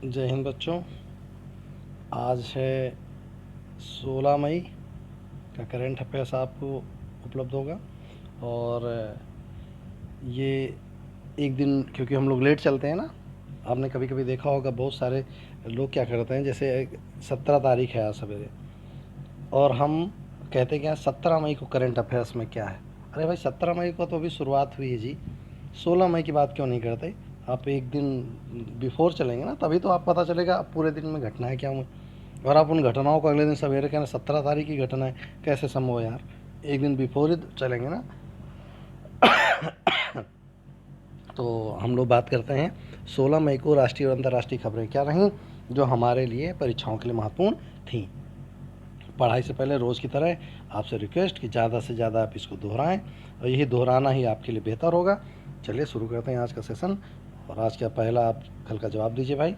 जय हिंद बच्चों। आज है 16 मई का करंट अफेयर्स आपको उपलब्ध होगा। और ये एक दिन, क्योंकि हम लोग लेट चलते हैं ना, आपने कभी कभी देखा होगा बहुत सारे लोग क्या करते हैं, जैसे 17 तारीख है आज सवेरे, और हम कहते क्या 17 मई को करंट अफेयर्स में क्या है। अरे भाई 17 मई को तो अभी शुरुआत हुई है जी, 16 मई की बात क्यों नहीं करते। आप एक दिन बिफोर चलेंगे ना, तभी तो आप पता चलेगा पूरे दिन में घटनाएं क्या हुई। और आप उन घटनाओं को अगले दिन सवेरे कहना 17 तारीख की घटना है, कैसे संभव है यार। एक दिन बिफोर ही चलेंगे ना। तो हम लोग बात करते हैं 16 मई को राष्ट्रीय और अंतर्राष्ट्रीय खबरें क्या रहीं जो हमारे लिए परीक्षाओं के लिए महत्वपूर्ण थीं। पढ़ाई से पहले रोज़ की तरह आपसे रिक्वेस्ट कि ज़्यादा से ज़्यादा आप इसको दोहराएं, और यही दोहराना ही आपके लिए बेहतर होगा। चलिए शुरू करते हैं आज का सेशन। और आज का पहला आप कल का जवाब दीजिए भाई।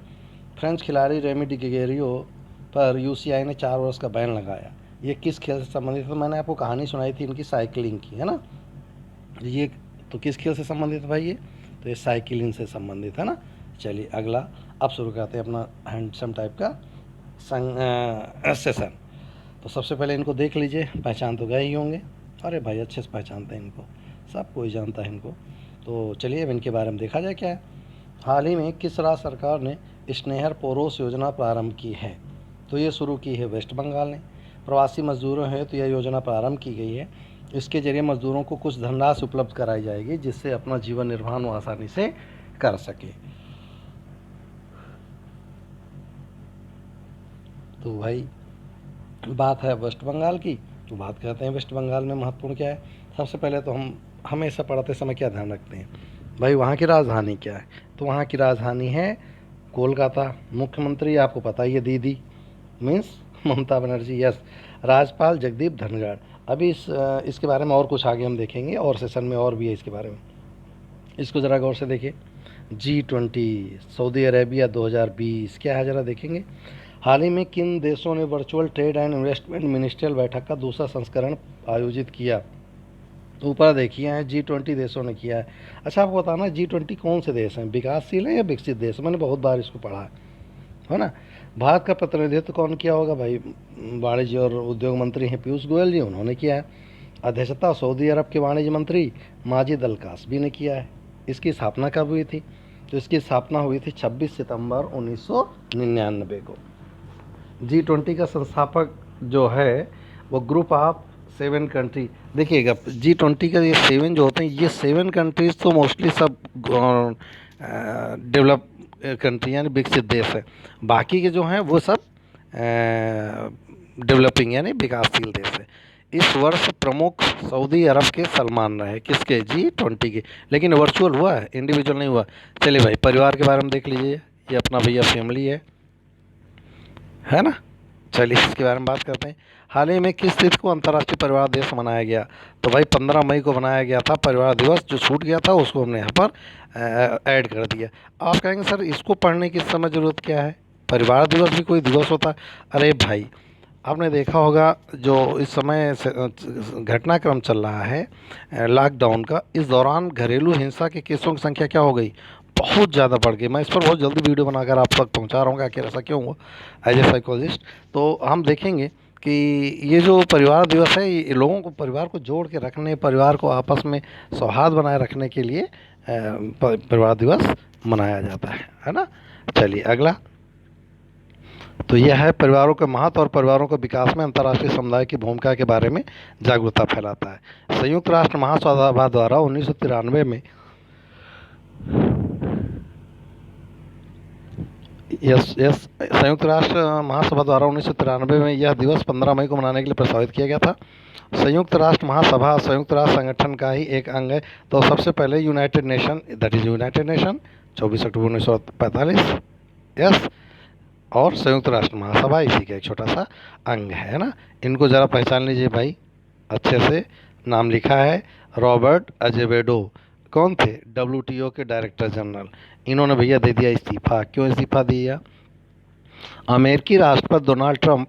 फ्रेंच खिलाड़ी रेमी डिगेरियो पर यूसीआई ने 4 वर्ष का बैन लगाया। ये किस खेल से संबंधित है? तो मैंने आपको कहानी सुनाई थी इनकी साइकिलिंग की, है ना। ये तो किस खेल से संबंधित है भाई? ये तो ये साइकिलिंग से संबंधित है ना। चलिए अगला अब शुरू करते हैं अपना हैंडसम टाइप का सेशन। तो सबसे पहले इनको देख लीजिए, पहचान तो गए ही होंगे। अरे भाई अच्छे से पहचानते हैं इनको, सब कोई जानता है इनको। तो चलिए अब इनके बारे में देखा जाए क्या है। हाल ही में किस राज्य सरकार ने स्नेहर पोरोस योजना प्रारंभ की है? तो ये शुरू की है वेस्ट बंगाल ने। प्रवासी मजदूरों है तो यह योजना प्रारंभ की गई है। इसके जरिए मजदूरों को कुछ धनराशि उपलब्ध कराई जाएगी जिससे अपना जीवन निर्वाह वो आसानी से कर सके। तो भाई बात है वेस्ट बंगाल की, तो बात करते हैं वेस्ट बंगाल में महत्वपूर्ण क्या है। सबसे पहले तो हम हमेशा पढ़ते समय क्या ध्यान रखते हैं भाई, वहाँ की राजधानी क्या है? तो वहाँ की राजधानी है कोलकाता। मुख्यमंत्री आपको पता ही है, दीदी मीन्स ममता बनर्जी, यस। राज्यपाल जगदीप धनखड़। अभी इसके बारे में और कुछ आगे हम देखेंगे, और सेशन में और भी है इसके बारे में। इसको ज़रा गौर से देखिए। G20 सऊदी अरेबिया 2020 क्या है, ज़रा देखेंगे। हाल ही में किन देशों ने virtual trade and investment ministerial बैठक का दूसरा संस्करण आयोजित किया? तो ऊपर देखिए हैं G20 देशों ने किया है। अच्छा आपको बताना G20 कौन से देश हैं, विकासशील है या विकसित देश? मैंने बहुत बार इसको पढ़ा है ना। भारत का प्रतिनिधित्व कौन किया होगा भाई? वाणिज्य और उद्योग मंत्री हैं पीयूष गोयल जी, उन्होंने किया है। अध्यक्षता सऊदी अरब के वाणिज्य मंत्री माजिद अल कास्बी ने किया है। इसकी स्थापना कब हुई थी? तो इसकी स्थापना हुई थी 26 सितंबर 1999 को। G20 का संस्थापक जो है वो ग्रुप ऑफ 7 कंट्री। देखिएगा G20 का ये 7 जो होते हैं, ये 7 कंट्रीज तो मोस्टली सब डेवलप कंट्री यानी विकसित देश है। बाकी के जो हैं वो सब डेवलपिंग यानी विकासशील देश है। इस वर्ष प्रमुख सऊदी अरब के सलमान रहे, किसके? G20 के। लेकिन वर्चुअल हुआ है, इंडिविजुअल नहीं हुआ। चलिए भाई परिवार के बारे में देख लीजिए, ये अपना भैया फैमिली है ना। चलिए इसके बारे में बात करते हैं। हाल ही में किस तिथि को अंतर्राष्ट्रीय परिवार दिवस मनाया गया? तो भाई 15 मई को मनाया गया था परिवार दिवस। जो छूट गया था उसको हमने यहाँ पर ऐड कर दिया। आप कहेंगे सर इसको पढ़ने की इस समय ज़रूरत क्या है, परिवार दिवस भी कोई दिवस होता है? अरे भाई आपने देखा होगा जो इस समय घटनाक्रम चल रहा है लॉकडाउन का, इस दौरान घरेलू हिंसा के केसों की संख्या क्या हो गई? बहुत ज़्यादा बढ़ गई। मैं इस पर बहुत जल्दी वीडियो बनाकर आप तक पहुंचा रहा हूँ कि आखिर ऐसा क्यों हुआ एज ए साइकोलॉजिस्ट। तो हम देखेंगे कि ये जो परिवार दिवस है ये लोगों को, परिवार को जोड़ के रखने, परिवार को आपस में सौहार्द बनाए रखने के लिए परिवार दिवस मनाया जाता है ना। चलिए अगला। तो यह है परिवारों के महत्व और परिवारों के विकास में अंतर्राष्ट्रीय समुदाय की भूमिका के बारे में जागरूकता फैलाता है। संयुक्त राष्ट्र महासभा द्वारा 1993 में संयुक्त राष्ट्र महासभा द्वारा 1993 में यह दिवस 15 मई को मनाने के लिए प्रस्तावित किया गया था। संयुक्त राष्ट्र महासभा संयुक्त राष्ट्र संगठन का ही एक अंग है। तो सबसे पहले United nation, that is United nation 24 October 1945, yes. और संयुक्त राष्ट्र महासभा इसी का एक छोटा सा अंग है ना। इनको ज़रा पहचान लीजिए भाई अच्छे से। नाम लिखा है रॉबर्ट अजेवेडो। कौन थे? WTO के डायरेक्टर जनरल। इन्होंने भैया दे दिया इस्तीफा। क्यों इस्तीफा दिया? अमेरिकी राष्ट्रपति डोनाल्ड ट्रंप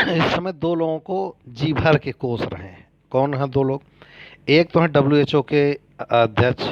इस समय दो लोगों को जी भर के कोस रहे हैं। कौन है दो लोग? एक तो हैं WHO के अध्यक्ष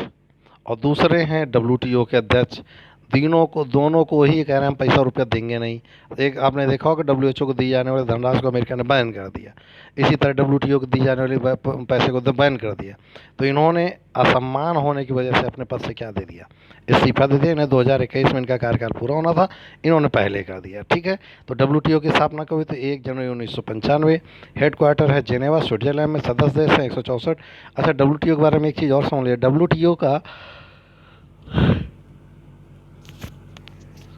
और दूसरे हैं WTO के अध्यक्ष। दोनों को ही कह रहे हैं हम पैसा रुपया देंगे नहीं। एक आपने देखा होगा डब्ल्यूएचओ को दी जाने वाले धनराशि को अमेरिका ने बैन कर दिया, इसी तरह डब्ल्यूटीओ को दी जाने वाली पैसे को बैन कर दिया। तो इन्होंने असम्मान होने की वजह से अपने पद से क्या दे दिया, इस्तीफा दे दिया। इन्हें 2021 में इनका कार्यकाल पूरा होना था, इन्होंने पहले कर दिया। ठीक है, तो डब्ल्यूटीओ की स्थापना कब हुई थी? 1 जनवरी 1995। हेडक्वार्टर है जेनेवा स्विट्जरलैंड में। सदस्य देश हैं 164। अच्छा, डब्ल्यूटीओ के बारे में एक चीज़ और समझ लिया। डब्ल्यूटीओ का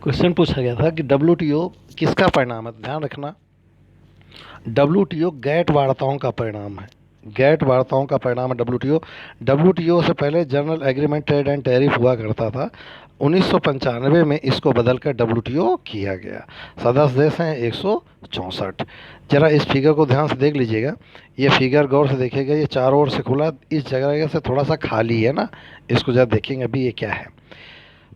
क्वेश्चन पूछा गया था कि डब्ल्यूटीओ किसका परिणाम है? ध्यान रखना, डब्ल्यूटीओ गैट वार्ताओं का परिणाम है। गैट वार्ताओं का परिणाम है डब्ल्यूटीओ। डब्ल्यूटीओ से पहले general agreement trade and tariff हुआ करता था। 1995 में इसको बदलकर डब्ल्यूटीओ किया गया। सदस्य देश हैं 164। जरा इस फिगर को ध्यान से देख लीजिएगा। ये फिगर गौर से देखिएगा, ये चारों ओर से खुला, इस जगह से थोड़ा सा खाली है ना, इसको जरा देखेंगे अभी ये क्या है।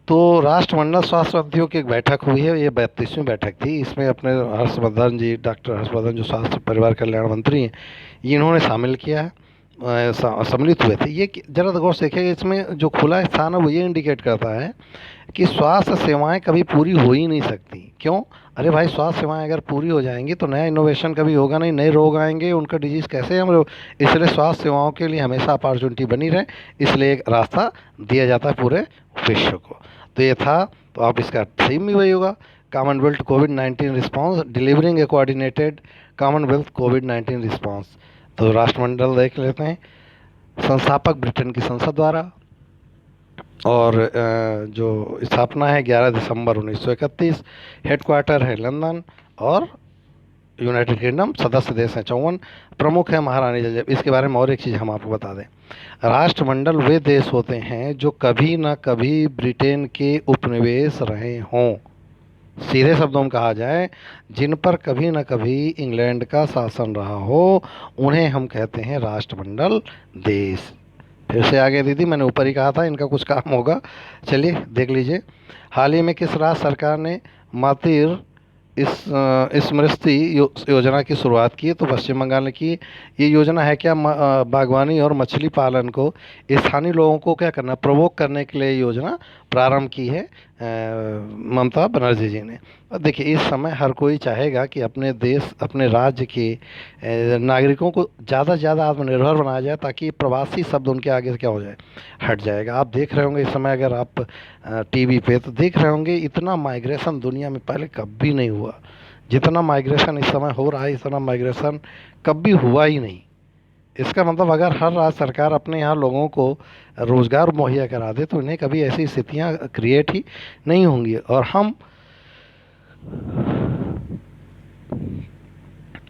तो राष्ट्रमंडल स्वास्थ्य मंत्रियों की एक बैठक हुई है, ये 32वीं बैठक थी। इसमें अपने हर्षवर्धन जी, डॉक्टर हर्षवर्धन जो स्वास्थ्य परिवार कल्याण मंत्री हैं, ये इन्होंने शामिल किया है, सम्मिलित हुए थे। ये जरा गौर से देखिएगा, इसमें जो खुला स्थान है वो ये इंडिकेट करता है कि स्वास्थ्य सेवाएं कभी पूरी हो ही नहीं सकती। क्यों? अरे भाई, स्वास्थ्य सेवाएं अगर पूरी हो जाएंगी तो नया इनोवेशन कभी होगा नहीं, नए रोग आएंगे, उनका डिजीज़ कैसे हम लोग। इसलिए स्वास्थ्य सेवाओं के लिए हमेशा अपॉर्चुनिटी बनी रहे, इसलिए एक रास्ता दिया जाता है पूरे विश्व को। तो ये था, तो आप इसका थीम भी वही होगा, कॉमनवेल्थ कोविड-19 रिस्पांस, डिलीवरिंग ए कोऑर्डिनेटेड कॉमनवेल्थ कोविड-19 रिस्पांस। तो राष्ट्रमंडल देख लेते हैं। संस्थापक ब्रिटेन की संसद द्वारा, और जो स्थापना है 11 दिसंबर 1931। हेडक्वार्टर है लंदन, और यूनाइटेड किंगडम। सदस्य देश हैं 54। प्रमुख है महारानी एलिजाबेथ। इसके बारे में और एक चीज़ हम आपको बता दें, राष्ट्रमंडल वे देश होते हैं जो कभी ना कभी ब्रिटेन के उपनिवेश रहे हों। सीधे शब्दों में कहा जाए, जिन पर कभी ना कभी इंग्लैंड का शासन रहा हो, उन्हें हम कहते हैं राष्ट्रमंडल देश। फिर से आगे दीदी, मैंने ऊपर ही कहा था इनका कुछ काम होगा। चलिए देख लीजिए, हाल ही में किस राज्य सरकार ने मातृ इस स्मृति योजना की शुरुआत की? तो पश्चिम बंगाल ने की। ये योजना है क्या? बागवानी और मछली पालन को स्थानीय लोगों को क्या करना, प्रवोक करने के लिए योजना प्रारंभ की है ममता बनर्जी जी ने। और देखिए, इस समय हर कोई चाहेगा कि अपने देश, अपने राज्य के नागरिकों को ज़्यादा से ज़्यादा आत्मनिर्भर बनाया जाए, ताकि प्रवासी शब्द उनके आगे से क्या हो जाए, हट जाएगा। आप देख रहे होंगे इस समय, अगर आप टीवी पे तो देख रहे होंगे, इतना माइग्रेशन दुनिया में पहले कभी नहीं हुआ। जितना माइग्रेशन इस समय हो रहा है, इतना माइग्रेशन कभी हुआ ही नहीं। इसका मतलब अगर हर राज्य सरकार अपने यहाँ लोगों को रोज़गार मुहैया करा दे तो इन्हें कभी ऐसी स्थितियाँ क्रिएट ही नहीं होंगी। और हम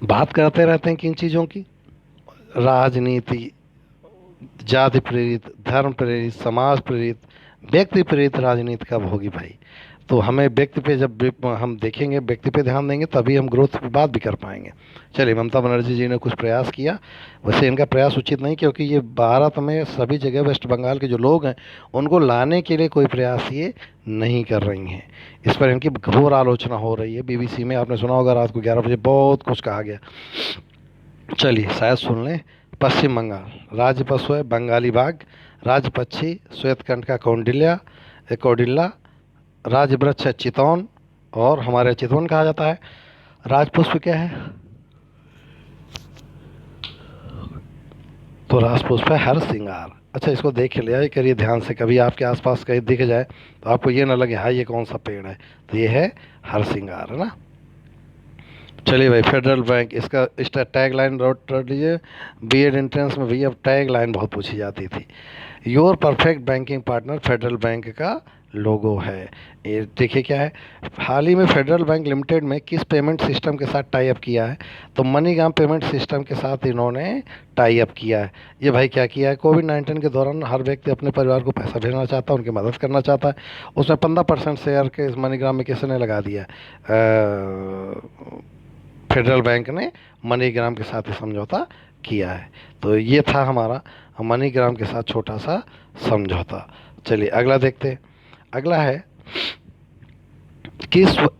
बात करते रहते हैं किन चीज़ों की? राजनीति, जाति प्रेरित, धर्म प्रेरित, समाज प्रेरित, व्यक्ति प्रेरित राजनीति कब होगी भाई? तो हमें व्यक्ति पे, जब हम देखेंगे, व्यक्ति पे ध्यान देंगे, तभी हम ग्रोथ की बात भी कर पाएंगे। चलिए, ममता बनर्जी जी ने कुछ प्रयास किया। वैसे इनका प्रयास उचित नहीं, क्योंकि ये भारत में सभी जगह वेस्ट बंगाल के जो लोग हैं उनको लाने के लिए कोई प्रयास ये नहीं कर रही हैं। इस पर इनकी घोर आलोचना हो रही है। BBC में आपने सुना होगा, रात को 11 बजे बहुत कुछ कहा गया। चलिए शायद सुन लें। पश्चिम बंगाल, राज्य पशु है बंगाली बाघ, राज्य पक्षी श्वेतकंठ का कौडिल्या, राज्य वृक्ष है चितौन, और हमारे चितौन कहा जाता है। राजपुष्प क्या है? तो राजपुष्प है हरसिंगार। अच्छा, इसको देख लिया करिए ध्यान से, कभी आपके आसपास कहीं दिख जाए तो आपको ये ना लगे हाँ ये कौन सा पेड़ है, तो ये है हरसिंगार, है ना। चलिए भाई, फेडरल बैंक, इसका टैग लाइन रट लीजिए। B.Ed एंट्रेंस में भी अब टैग लाइन बहुत पूछी जाती थी। Your perfect banking partner federal bank का लोगो है। ये देखिए क्या है, हाल ही में फेडरल बैंक लिमिटेड में किस पेमेंट सिस्टम के साथ टाई अप किया है? तो मनीग्राम पेमेंट सिस्टम के साथ इन्होंने टाई अप किया है। ये भाई क्या किया है, कोविड-19 के दौरान हर व्यक्ति अपने परिवार को पैसा भेजना चाहता है, उनकी मदद करना चाहता है। उसमें 15% शेयर के मनीग्राम में किसने लगा दिया? फेडरल बैंक ने मनीग्राम के साथ ही समझौता किया है। तो ये था हमारा मनीग्राम के साथ छोटा सा समझौता। चलिए अगला देखते हैं। अगला है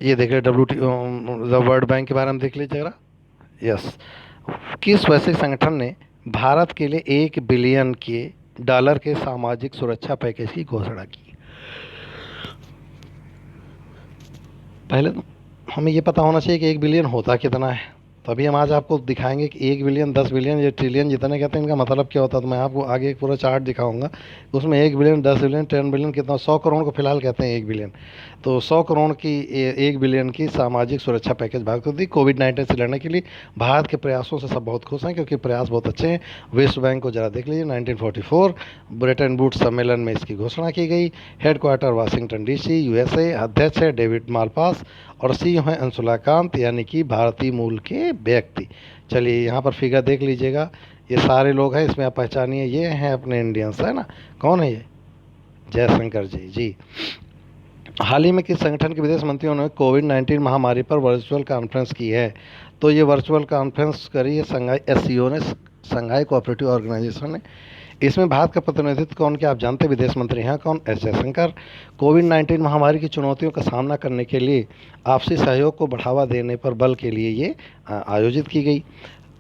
ये देख रहे वर्ल्ड बैंक के बारे में देख लीजिए जरा। यस, किस वैश्विक संगठन ने भारत के लिए $1 बिलियन के सामाजिक सुरक्षा पैकेज की घोषणा की? पहले तो हमें ये पता होना चाहिए कि 1 बिलियन होता कितना है। तो अभी हम आज आपको दिखाएंगे कि 1 बिलियन, 10 बिलियन, ये ट्रिलियन जितने कहते हैं इनका मतलब क्या होता है। तो मैं आपको आगे एक पूरा चार्ट दिखाऊंगा, उसमें 1 बिलियन, 10 बिलियन, 10 बिलियन कितना, 100 करोड़ को फिलहाल कहते हैं 1 बिलियन। तो 100 करोड़ की 1 बिलियन की सामाजिक सुरक्षा पैकेज भारत को दी कोविड-19 से लड़ने के लिए। भारत के प्रयासों से सब बहुत खुश हैं क्योंकि प्रयास बहुत अच्छे हैं। विश्व बैंक को जरा देख लीजिए, 1944 ब्रेटन वुड्स सम्मेलन में इसकी घोषणा की गई। Headquarter Washington DC, USA. अध्यक्ष है डेविड मालपास और सीईओ हैं अंशुला कांत, यानी कि भारतीय मूल के व्यक्ति। चलिए यहाँ पर फिगर देख लीजिएगा, ये सारे लोग हैं, इसमें आप पहचानिए, ये हैं अपने इंडियंस, है ना। कौन है ये? जयशंकर जी जी। हाल ही में किस संगठन के विदेश मंत्रियों ने कोविड-19 महामारी पर वर्चुअल कॉन्फ्रेंस की है? तो ये वर्चुअल कॉन्फ्रेंस करी है संघाई एससीओ ने, संघाई कोऑपरेटिव ऑर्गेनाइजेशन ने। इसमें भारत का प्रतिनिधित्व कौन किया? आप जानते हैं, विदेश मंत्री हैं कौन? एस जयशंकर। कोविड-19 महामारी की चुनौतियों का सामना करने के लिए आपसी सहयोग को बढ़ावा देने पर बल के लिए ये आयोजित की गई।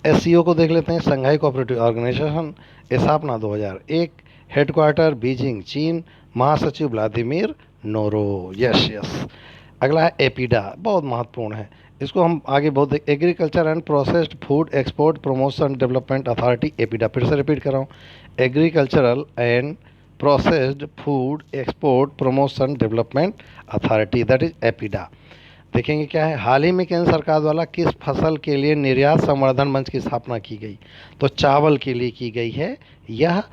एससीओ को देख लेते हैं, संघाई कोऑपरेटिव ऑर्गेनाइजेशन, स्थापना 2001, हेडक्वार्टर बीजिंग चीन, महासचिव व्लादिमीर नोरो। Yes yes. अगला है एपीडा, बहुत महत्वपूर्ण है, इसको हम आगे बहुत agriculture and processed food export promotion development authority, APEDA. फिर से रिपीट कर रहा हूँ, agricultural and processed food export promotion development authority, that is APEDA. देखेंगे क्या है, हाल ही में केंद्र सरकार द्वारा किस फसल के लिए निर्यात संवर्धन मंच की स्थापना की गई? तो चावल के लिए की गई है यह।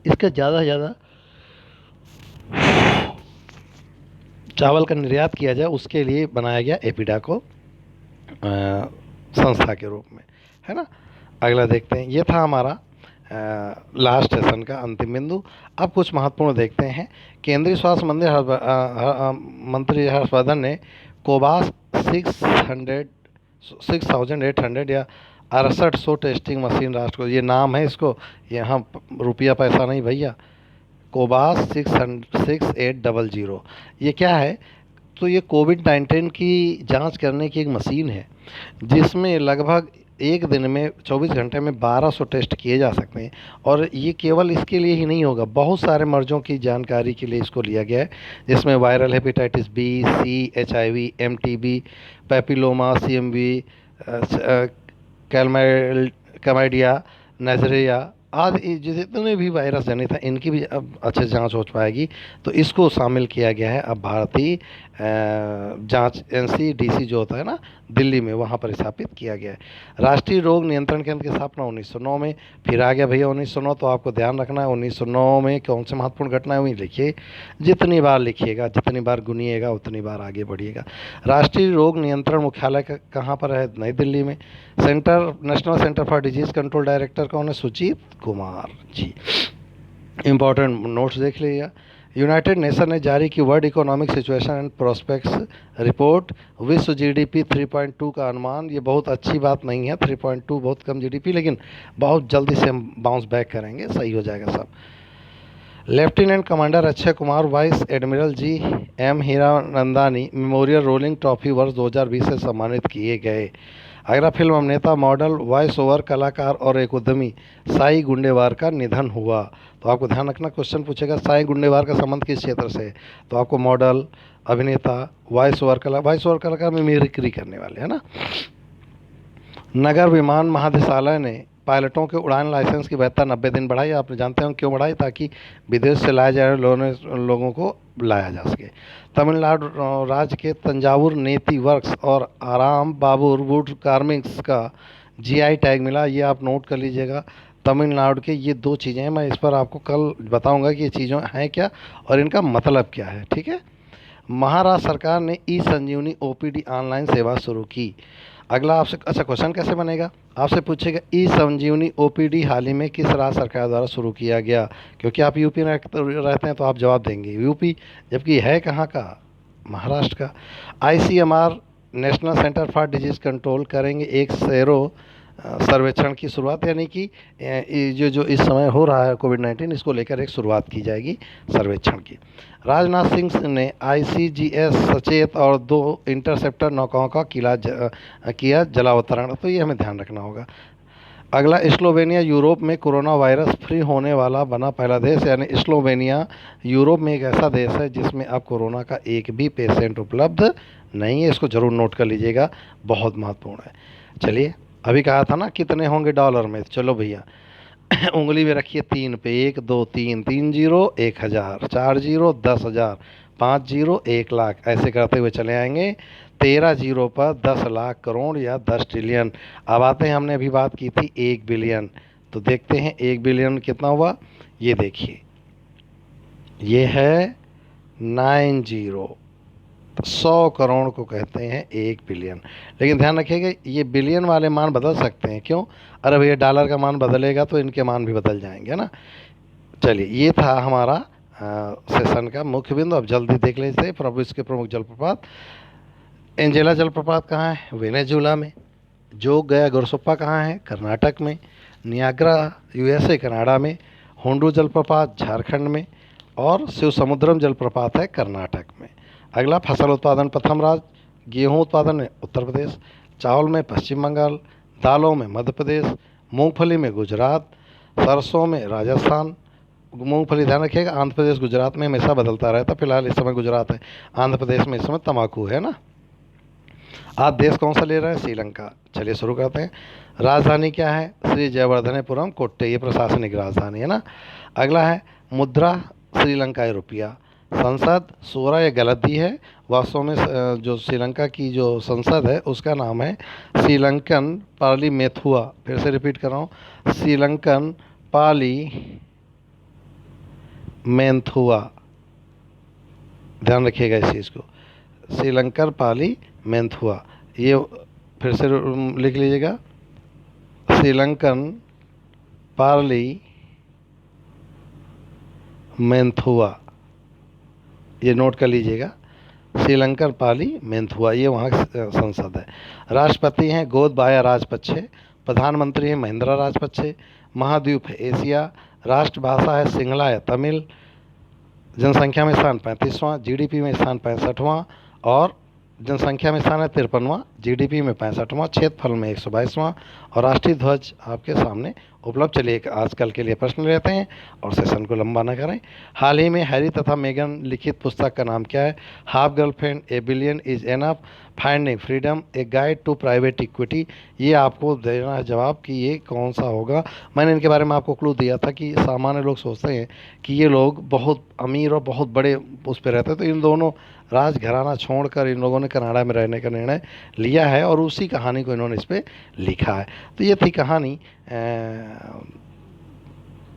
इसका ज़्यादा से ज़्यादा चावल का निर्यात किया जाए उसके लिए बनाया गया एपीडा को संस्था के रूप में, है ना। अगला देखते हैं, ये था हमारा लास्ट सेशन का अंतिम बिंदु। अब कुछ महत्वपूर्ण देखते हैं। केंद्रीय स्वास्थ्य मंत्री हर्षवर्धन ने कोवास 6,800 या 6800 टेस्टिंग मशीन राष्ट्र को, ये नाम है इसको, यहाँ रुपया पैसा नहीं भैया, कोवास 6800, ये क्या है? तो ये कोविड-19 की जांच करने की एक मशीन है जिसमें लगभग एक दिन में 24 घंटे में 1200 टेस्ट किए जा सकते हैं। और ये केवल इसके लिए ही नहीं होगा, बहुत सारे मर्जों की जानकारी के लिए इसको लिया गया है, जिसमें viral hepatitis B, C, HIV, MTB, papilloma, CMV, chlamydia, Neisseria आदि जितने भी वायरस जनित हैं इनकी भी अब अच्छे से जांच हो पाएगी। तो इसको शामिल किया गया है अब भारतीय जांच एनसीडीसी जो होता है ना दिल्ली में, वहाँ पर स्थापित किया गया है। राष्ट्रीय रोग नियंत्रण केंद्र की स्थापना 1909 में। फिर आ गया भैया 1909, तो आपको ध्यान रखना है 1909 में कौन से महत्वपूर्ण घटना है वही लिखिए। जितनी बार लिखिएगा, जितनी बार गुनिएगा उतनी बार आगे बढ़िएगा। राष्ट्रीय रोग नियंत्रण मुख्यालय कहाँ पर है? नई दिल्ली में। National centre for disease control director कौन है? सुजीत कुमार जी। इंपॉर्टेंट नोट्स देख लीजिए। यूनाइटेड नेशन ने जारी की world economic situation and prospects report, विश्व जीडीपी 3.2 का अनुमान। ये बहुत अच्छी बात नहीं है, 3.2 बहुत कम जीडीपी, लेकिन बहुत जल्दी से हम बाउंस बैक करेंगे, सही हो जाएगा सब। Lieutenant commander Akshay Kumar, vice admiral G M Hiranandani memorial rolling trophy वर्ष 2020 से सम्मानित किए गए। अगला फिल्म अभिनेता, मॉडल, वॉइस ओवर कलाकार और एक उद्यमी साई गुंडेवार का निधन हुआ। तो आपको ध्यान रखना, क्वेश्चन पूछेगा साई गुंडेवार का संबंध किस क्षेत्र से है? तो आपको मॉडल, अभिनेता, वॉइस ओवर कलाकार में मिमिक्री करने वाले, है ना। नगर विमान महानिदेशालय ने पायलटों के उड़ान लाइसेंस की वैधता 90 दिन बढ़ाई। आप जानते हैं क्यों बढ़ाई? ताकि विदेश से लाए जाने लोगों को लाया जा सके। तमिलनाडु राज्य के तंजावुर नेती वर्क्स और आराम बाबूर वुड कार्विंग्स का जीआई टैग मिला। ये आप नोट कर लीजिएगा। तमिलनाडु के ये दो चीज़ें हैं, मैं इस पर आपको कल बताऊंगा कि ये चीज़ें हैं क्या और इनका मतलब क्या है, ठीक है। महाराष्ट्र सरकार ने ई संजीवनी ओपीडी ऑनलाइन सेवा शुरू की। अगला आपसे, अच्छा क्वेश्चन कैसे बनेगा? आपसे पूछेगा ई संजीवनी ओपीडी हाल ही में किस राज्य सरकार द्वारा शुरू किया गया? क्योंकि आप यूपी में रहते हैं तो आप जवाब देंगे यूपी, जबकि है कहाँ का? महाराष्ट्र का। ICMR national centre for disease control करेंगे एक सेरो सर्वेक्षण की शुरुआत, यानी कि जो इस समय हो रहा है कोविड-19, इसको लेकर एक शुरुआत की जाएगी सर्वेक्षण की। राजनाथ सिंह ने आईसीजीएस सचेत और 2 इंटरसेप्टर नौकाओं का किया जलावतरण। तो ये हमें ध्यान रखना होगा। अगला, स्लोवेनिया यूरोप में कोरोना वायरस फ्री होने वाला बना पहला देश, यानी स्लोवेनिया यूरोप में एक ऐसा देश है जिसमें अब कोरोना का एक भी पेशेंट उपलब्ध नहीं है, इसको ज़रूर नोट कर लीजिएगा, बहुत महत्वपूर्ण है। चलिए, अभी कहा था ना कितने होंगे डॉलर में, चलो भैया उंगली में रखिए 3 पे, 1 2 3, 3 जीरो 1000, 4 जीरो 10,000, 5 जीरो 1,00,000, ऐसे करते हुए चले आएंगे। 13 जीरो पर 10,00,000 करोड़ या 10 ट्रिलियन। अब आते हैं, हमने अभी बात की थी 1 बिलियन, तो देखते हैं 1 बिलियन कितना हुआ। ये देखिए, ये है 9 जीरो, 100 करोड़ को कहते हैं 1 बिलियन। लेकिन ध्यान रखिएगा, ये बिलियन वाले मान बदल सकते हैं, क्यों? अरे भैया, डॉलर का मान बदलेगा तो इनके मान भी बदल जाएंगे ना। चलिए, ये था हमारा सेशन का मुख्य बिंदु। अब जल्दी देख लीजिए विश्व के प्रमुख जलप्रपात। एंजेला जलप्रपात कहाँ है? वेनेजुला में। जोग गया गोरसोप्पा कहाँ है? कर्नाटक में। नियाग्रा यूएसए कनाडा में। होंडू जलप्रपात झारखंड में। और शिव समुद्रम जलप्रपात है कर्नाटक में। अगला, फसल उत्पादन प्रथम राज्य। गेहूं उत्पादन में उत्तर प्रदेश, चावल में पश्चिम बंगाल, दालों में मध्य प्रदेश, मूंगफली में गुजरात, सरसों में राजस्थान। मूंगफली ध्यान रखिएगा, आंध्र प्रदेश गुजरात में हमेशा बदलता रहता, फिलहाल इस समय गुजरात है। आंध्र प्रदेश में इस समय तंबाकू है ना। आज देश कौन सा ले रहा है? श्रीलंका। चलिए शुरू करते हैं। राजधानी क्या है? श्री जयवर्धनेपुरम कोट्टे, ये प्रशासनिक राजधानी है ना। अगला है मुद्रा, श्रीलंका रुपया। संसद 16, ये गलत दी है, वास्तव में जो श्रीलंका की जो संसद है उसका नाम है श्रीलंकन पार्लिमेंथुआ। फिर से रिपीट कर रहा हूँ, श्रीलंकन पार्लिमेंथुआ, ध्यान रखिएगा इस चीज़ को, श्रीलंकन पार्लिमेंथुआ। ये फिर से लिख लीजिएगा, श्रीलंकन पार्लिमेंथुआ, ये नोट कर लीजिएगा, श्रीलंकन पार्लिमेंथुआ, ये वहाँ की संसद है। राष्ट्रपति हैं गोतबाया राजपक्षे। प्रधानमंत्री हैं महिंद्रा राजपक्षे। महाद्वीप है एशिया। राष्ट्रभाषा है सिंहला या तमिल। जनसंख्या में स्थान 35वां, जीडीपी में स्थान 65वां, और जनसंख्या में स्थान है 53वां, जीडीपी में 65वां, क्षेत्रफल में 122वां, और राष्ट्रीय ध्वज आपके सामने उपलब्ध। चलिए एक आजकल के लिए प्रश्न लेते हैं और सेशन को लंबा न करें। हाल ही में हैरी तथा मेगन लिखित पुस्तक का नाम क्या है? Half girlfriend, a billion is enough, finding freedom, a guide to private equity. ये आपको देना है जवाब कि ये कौन सा होगा। मैंने इनके बारे में आपको क्लू दिया था कि सामान्य लोग सोचते हैं कि ये लोग बहुत अमीर और बहुत बड़े उस पर रहते हैं, तो इन दोनों राजघराना छोड़कर इन लोगों ने कनाडा में रहने का निर्णय लिया है और उसी कहानी को इन्होंने इस पर लिखा है। तो ये थी कहानी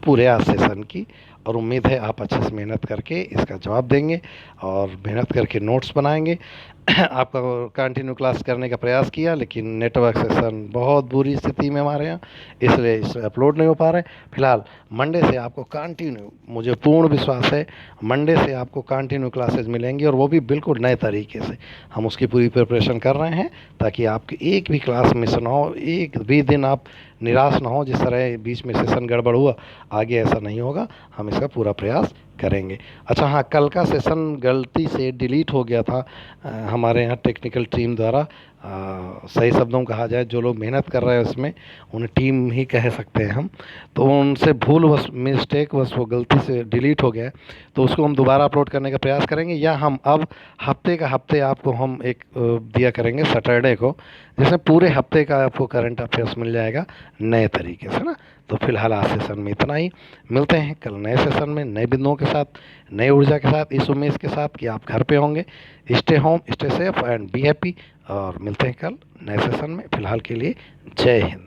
पूरे आज सेशन की, और उम्मीद है आप अच्छे से मेहनत करके इसका जवाब देंगे और मेहनत करके नोट्स बनाएंगे। आपका कंटिन्यू क्लास करने का प्रयास किया, लेकिन नेटवर्क सेशन बहुत बुरी स्थिति में हमारे यहाँ, इसलिए इसे अपलोड नहीं हो पा रहे। फिलहाल मंडे से आपको कंटिन्यू, मुझे पूर्ण विश्वास है मंडे से आपको कंटिन्यू क्लासेज मिलेंगी, और वो भी बिल्कुल नए तरीके से। हम उसकी पूरी प्रिपरेशन कर रहे हैं ताकि आपकी एक भी क्लास मिस ना हो, एक भी दिन आप निराश ना हो। जिस तरह बीच में सेशन गड़बड़ हुआ, आगे ऐसा नहीं होगा, हम इसका पूरा प्रयास करेंगे। अच्छा हाँ, कल का सेशन गलती से डिलीट हो गया था हमारे यहाँ टेक्निकल टीम द्वारा। सही शब्दों में कहा जाए, जो लोग मेहनत कर रहे हैं उसमें, उन्हें टीम ही कह सकते हैं हम, तो उनसे भूलवश मिस्टेक वश वो गलती से डिलीट हो गया है। तो उसको हम दोबारा अपलोड करने का प्रयास करेंगे, या हम अब हफ्ते आपको हम एक दिया करेंगे सैटरडे को, जिसमें पूरे हफ्ते का आपको करंट अफेयर्स मिल जाएगा नए तरीके से ना। तो फिलहाल आज सेशन में इतना ही। मिलते हैं कल नए सेशन में, नए बिंदुओं के साथ, नई ऊर्जा के साथ, इस उम्मीद के साथ कि आप घर पे होंगे। Stay home, stay safe and be happy, और मिलते हैं कल नए सेशन में। फिलहाल के लिए जय हिंद।